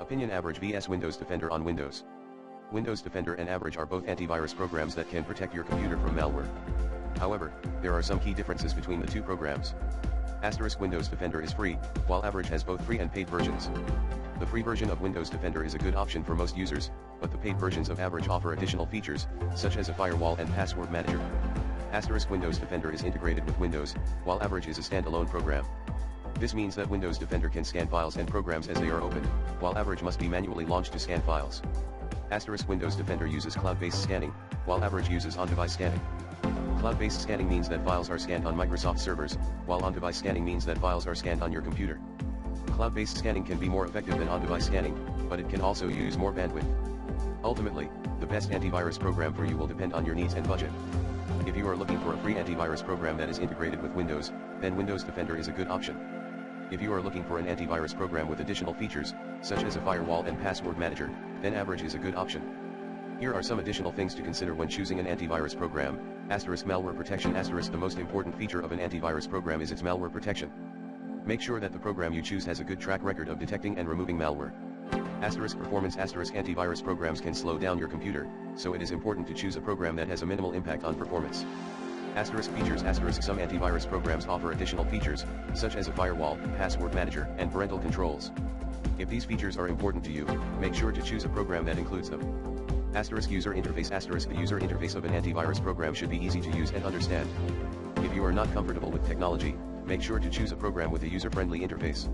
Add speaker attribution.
Speaker 1: Opinion Average vs Windows Defender on Windows. Windows Defender and Average are both antivirus programs that can protect your computer from malware. However, there are some key differences between the two programs. Windows Defender is free, while Average has both free and paid versions. The free version of Windows Defender is a good option for most users, but the paid versions of Average offer additional features, such as a firewall and password manager. Windows Defender is integrated with Windows, while Average is a standalone program. This means that Windows Defender can scan files and programs as they are opened, while Average must be manually launched to scan files. Windows Defender uses cloud-based scanning, while Average uses on-device scanning. Cloud-based scanning means that files are scanned on Microsoft servers, while on-device scanning means that files are scanned on your computer. Cloud-based scanning can be more effective than on-device scanning, but it can also use more bandwidth. Ultimately, the best antivirus program for you will depend on your needs and budget. If you are looking for a free antivirus program that is integrated with Windows, then Windows Defender is a good option. If you are looking for an antivirus program with additional features, such as a firewall and password manager, then Average is a good option. Here are some additional things to consider when choosing an antivirus program. Malware protection. The most important feature of an antivirus program is its malware protection. Make sure that the program you choose has a good track record of detecting and removing malware. Performance. Antivirus programs can slow down your computer, so it is important to choose a program that has a minimal impact on performance. Features. Some antivirus programs offer additional features, such as a firewall, password manager, and parental controls. If these features are important to you, make sure to choose a program that includes them. User interface. The user interface of an antivirus program should be easy to use and understand. If you are not comfortable with technology, make sure to choose a program with a user-friendly interface.